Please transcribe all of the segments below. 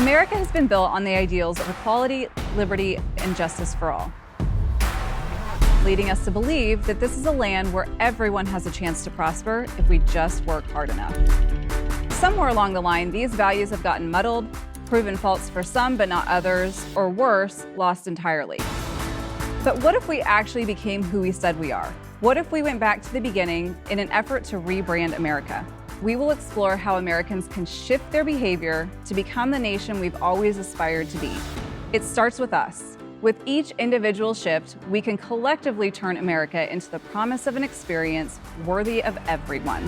America has been built on the ideals of equality, liberty, and justice for all, leading us to believe that this is a land where everyone has a chance to prosper if we just work hard enough. Somewhere along the line, these values have gotten muddled, proven false for some but not others, or worse, lost entirely. But what if we actually became who we said we are? What if we went back to the beginning in an effort to rebrand America? We will explore how Americans can shift their behavior to become the nation we've always aspired to be. It starts with us. With each individual shift, we can collectively turn America into the promise of an experience worthy of everyone.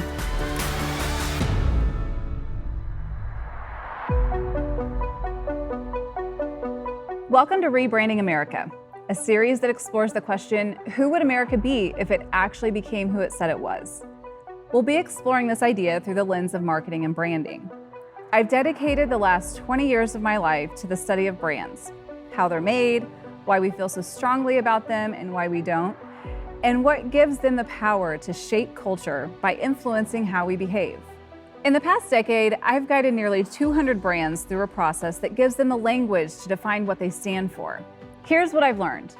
Welcome to Rebranding America, a series that explores the question, who would America be if it actually became who it said it was? We'll be exploring this idea through the lens of marketing and branding. I've dedicated the last 20 years of my life to the study of brands, how they're made, why we feel so strongly about them and why we don't, and what gives them the power to shape culture by influencing how we behave. In the past decade, I've guided nearly 200 brands through a process that gives them the language to define what they stand for. Here's what I've learned.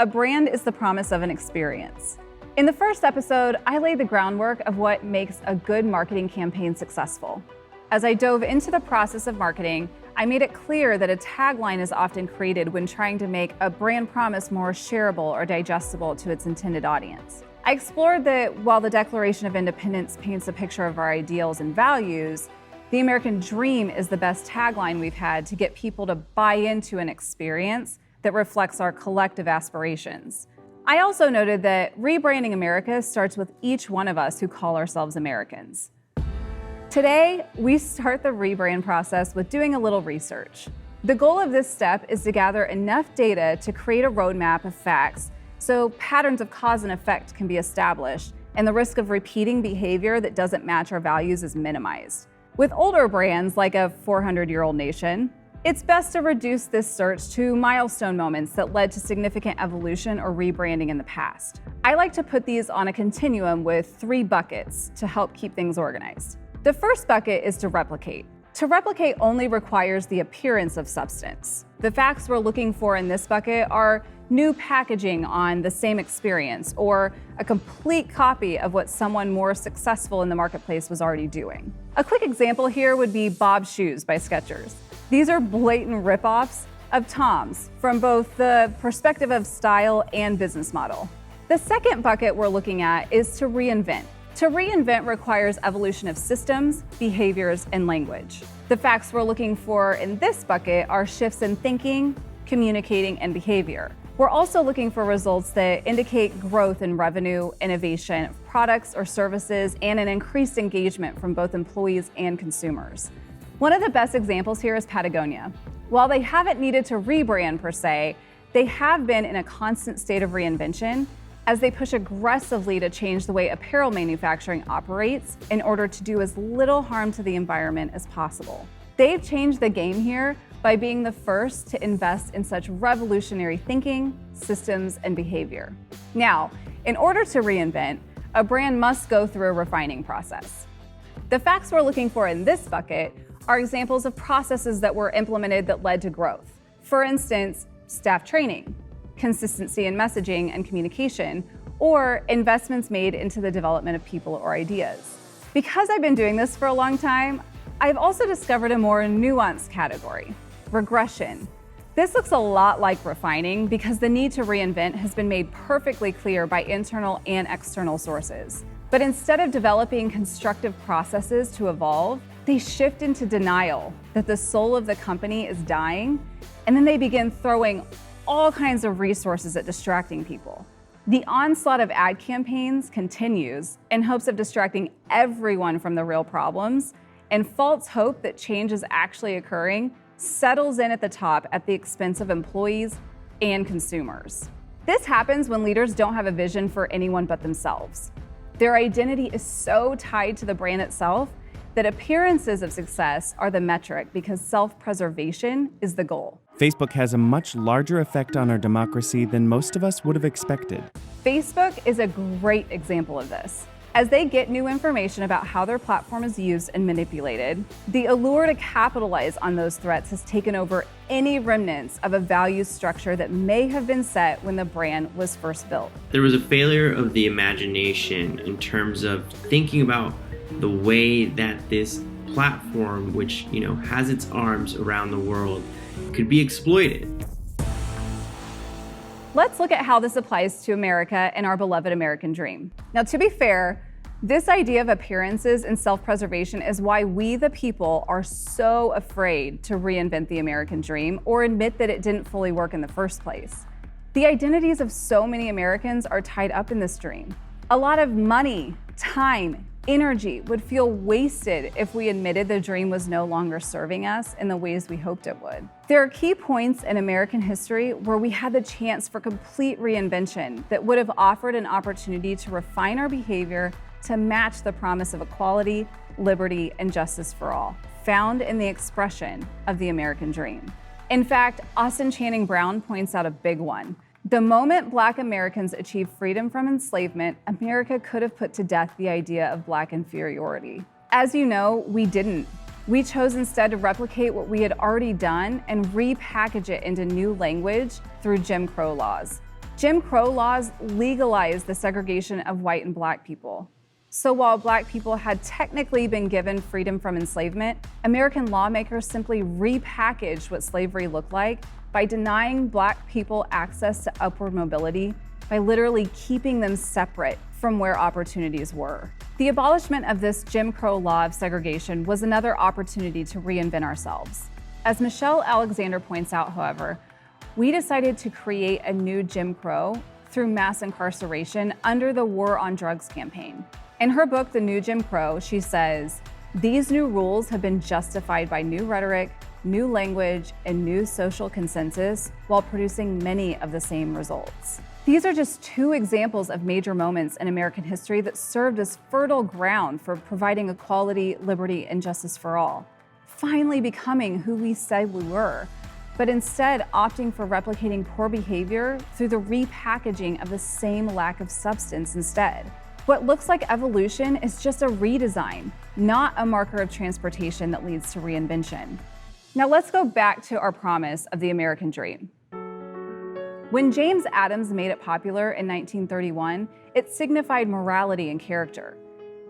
A brand is the promise of an experience. In the first episode, I laid the groundwork of what makes a good marketing campaign successful. As I dove into the process of marketing, I made it clear that a tagline is often created when trying to make a brand promise more shareable or digestible to its intended audience. I explored that while the Declaration of Independence paints a picture of our ideals and values, the American dream is the best tagline we've had to get people to buy into an experience that reflects our collective aspirations. I also noted that rebranding America starts with each one of us who call ourselves Americans. Today, we start the rebrand process with doing a little research. The goal of this step is to gather enough data to create a roadmap of facts so patterns of cause and effect can be established and the risk of repeating behavior that doesn't match our values is minimized. With older brands like a 400-year-old nation, it's best to reduce this search to milestone moments that led to significant evolution or rebranding in the past. I like to put these on a continuum with 3 buckets to help keep things organized. The first bucket is to replicate. To replicate only requires the appearance of substance. The facts we're looking for in this bucket are new packaging on the same experience or a complete copy of what someone more successful in the marketplace was already doing. A quick example here would be Bob's Shoes by Skechers. These are blatant ripoffs of Tom's from both the perspective of style and business model. The second bucket we're looking at is to reinvent. To reinvent requires evolution of systems, behaviors, and language. The facts we're looking for in this bucket are shifts in thinking, communicating, and behavior. We're also looking for results that indicate growth in revenue, innovation of products or services, and an increased engagement from both employees and consumers. One of the best examples here is Patagonia. While they haven't needed to rebrand per se, they have been in a constant state of reinvention as they push aggressively to change the way apparel manufacturing operates in order to do as little harm to the environment as possible. They've changed the game here by being the first to invest in such revolutionary thinking, systems, and behavior. Now, in order to reinvent, a brand must go through a refining process. The facts we're looking for in this bucket are examples of processes that were implemented that led to growth. For instance, staff training, consistency in messaging and communication, or investments made into the development of people or ideas. Because I've been doing this for a long time, I've also discovered a more nuanced category, regression. This looks a lot like refining because the need to reinvent has been made perfectly clear by internal and external sources. But instead of developing constructive processes to evolve, they shift into denial that the soul of the company is dying, and then they begin throwing all kinds of resources at distracting people. The onslaught of ad campaigns continues in hopes of distracting everyone from the real problems, and false hope that change is actually occurring settles in at the top at the expense of employees and consumers. This happens when leaders don't have a vision for anyone but themselves. Their identity is so tied to the brand itself that appearances of success are the metric because self-preservation is the goal. Facebook has a much larger effect on our democracy than most of us would have expected. Facebook is a great example of this. As they get new information about how their platform is used and manipulated, the allure to capitalize on those threats has taken over any remnants of a values structure that may have been set when the brand was first built. There was a failure of the imagination in terms of thinking about the way that this platform, which has its arms around the world, could be exploited. Let's look at how this applies to America and our beloved American dream. Now, to be fair, this idea of appearances and self-preservation is why we, the people, are so afraid to reinvent the American dream or admit that it didn't fully work in the first place. The identities of so many Americans are tied up in this dream. A lot of money, time, energy would feel wasted if we admitted the dream was no longer serving us in the ways we hoped it would. There are key points in American history where we had the chance for complete reinvention that would have offered an opportunity to refine our behavior to match the promise of equality, liberty, and justice for all, found in the expression of the American dream. In fact, Austin Channing Brown points out a big one. The moment Black Americans achieved freedom from enslavement, America could have put to death the idea of Black inferiority. As you know, we didn't. We chose instead to replicate what we had already done and repackage it into new language through Jim Crow laws. Jim Crow laws legalized the segregation of white and Black people. So while Black people had technically been given freedom from enslavement, American lawmakers simply repackaged what slavery looked like by denying Black people access to upward mobility, by literally keeping them separate from where opportunities were. The abolishment of this Jim Crow law of segregation was another opportunity to reinvent ourselves. As Michelle Alexander points out, however, we decided to create a new Jim Crow through mass incarceration under the War on Drugs campaign. In her book, The New Jim Crow, she says, "These new rules have been justified by new rhetoric, new language, and new social consensus while producing many of the same results." These are just two examples of major moments in American history that served as fertile ground for providing equality, liberty, and justice for all, finally becoming who we said we were, but instead opting for replicating poor behavior through the repackaging of the same lack of substance instead. What looks like evolution is just a redesign, not a marker of transportation that leads to reinvention. Now let's go back to our promise of the American dream. When James Adams made it popular in 1931, it signified morality and character.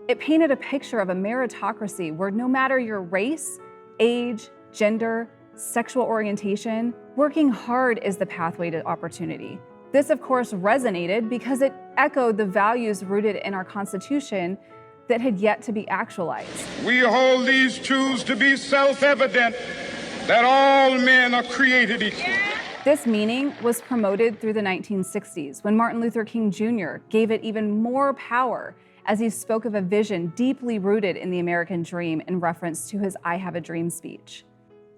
It painted a picture of a meritocracy where no matter your race, age, gender, sexual orientation, working hard is the pathway to opportunity. This, of course, resonated because it echoed the values rooted in our Constitution that had yet to be actualized. We hold these truths to be self-evident, that all men are created equal. This meaning was promoted through the 1960s when Martin Luther King Jr. gave it even more power as he spoke of a vision deeply rooted in the American dream in reference to his I Have a Dream speech.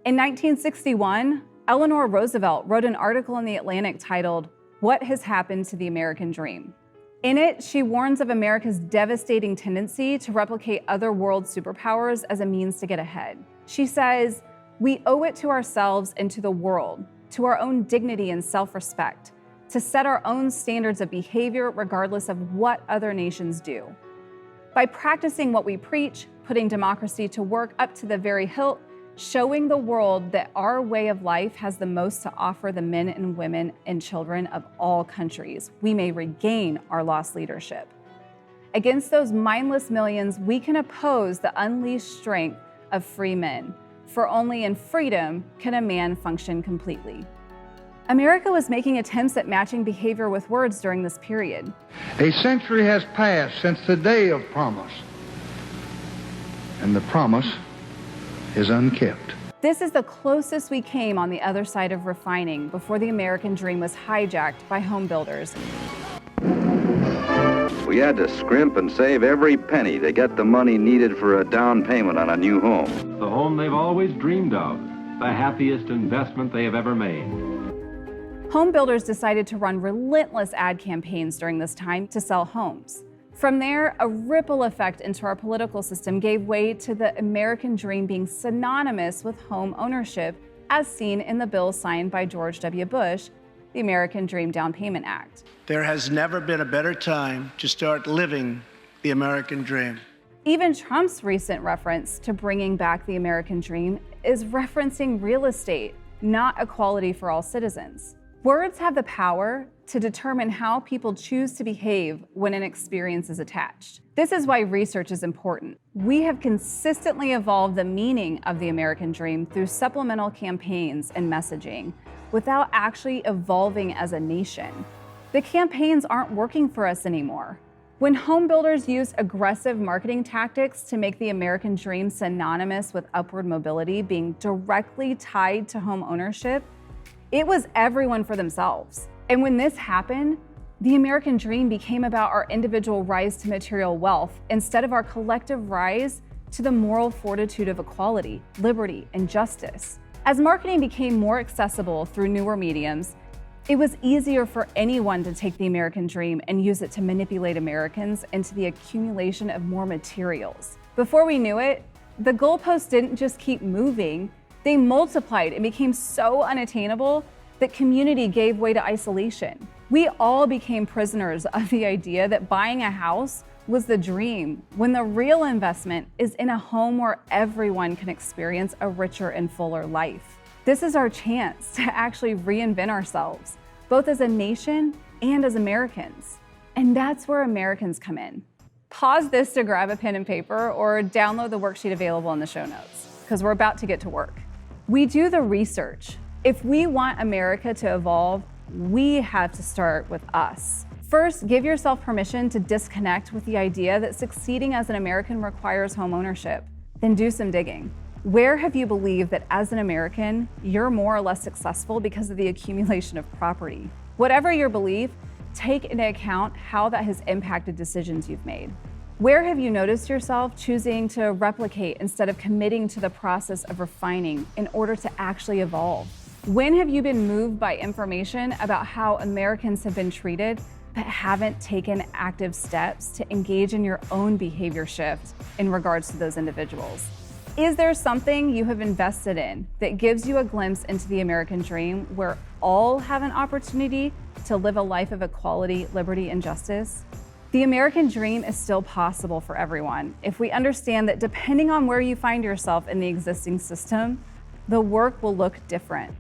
In 1961, Eleanor Roosevelt wrote an article in The Atlantic titled, "What Has Happened to the American Dream?" In it, she warns of America's devastating tendency to replicate other world superpowers as a means to get ahead. She says, "We owe it to ourselves and to the world, to our own dignity and self-respect, to set our own standards of behavior regardless of what other nations do. By practicing what we preach, putting democracy to work up to the very hilt, showing the world that our way of life has the most to offer the men and women and children of all countries, we may regain our lost leadership. Against those mindless millions, we can oppose the unleashed strength of free men, for only in freedom can a man function completely." America was making attempts at matching behavior with words during this period. A century has passed since the day of promise, and the promise is unkept. This is the closest we came on the other side of refining before the American dream was hijacked by home builders. We had to scrimp and save every penny to get the money needed for a down payment on a new home. The home they've always dreamed of, the happiest investment they have ever made. Home builders decided to run relentless ad campaigns during this time to sell homes. From there, a ripple effect into our political system gave way to the American dream being synonymous with home ownership, as seen in the bill signed by George W. Bush, the American Dream Down Payment Act. There has never been a better time to start living the American dream. Even Trump's recent reference to bringing back the American dream is referencing real estate, not equality for all citizens. Words have the power to determine how people choose to behave when an experience is attached. This is why research is important. We have consistently evolved the meaning of the American dream through supplemental campaigns and messaging without actually evolving as a nation. The campaigns aren't working for us anymore. When home builders used aggressive marketing tactics to make the American dream synonymous with upward mobility being directly tied to home ownership, it was everyone for themselves. And when this happened, the American dream became about our individual rise to material wealth instead of our collective rise to the moral fortitude of equality, liberty, and justice. As marketing became more accessible through newer mediums, it was easier for anyone to take the American dream and use it to manipulate Americans into the accumulation of more materials. Before we knew it, the goalposts didn't just keep moving, they multiplied and became so unattainable that community gave way to isolation. We all became prisoners of the idea that buying a house was the dream, when the real investment is in a home where everyone can experience a richer and fuller life. This is our chance to actually reinvent ourselves, both as a nation and as Americans. And that's where Americans come in. Pause this to grab a pen and paper or download the worksheet available in the show notes, because we're about to get to work. We do the research. If we want America to evolve, we have to start with us. First, give yourself permission to disconnect with the idea that succeeding as an American requires home ownership. Then do some digging. Where have you believed that as an American, you're more or less successful because of the accumulation of property? Whatever your belief, take into account how that has impacted decisions you've made. Where have you noticed yourself choosing to replicate instead of committing to the process of refining in order to actually evolve? When have you been moved by information about how Americans have been treated but haven't taken active steps to engage in your own behavior shift in regards to those individuals? Is there something you have invested in that gives you a glimpse into the American dream where all have an opportunity to live a life of equality, liberty, and justice? The American dream is still possible for everyone if we understand that depending on where you find yourself in the existing system, the work will look different.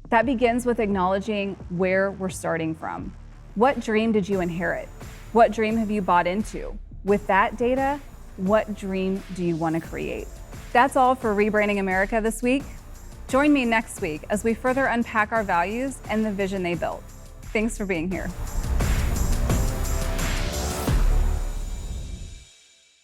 That begins with acknowledging where we're starting from. What dream did you inherit? What dream have you bought into? With that data, what dream do you want to create? That's all for Rebranding America this week. Join me next week as we further unpack our values and the vision they built. Thanks for being here.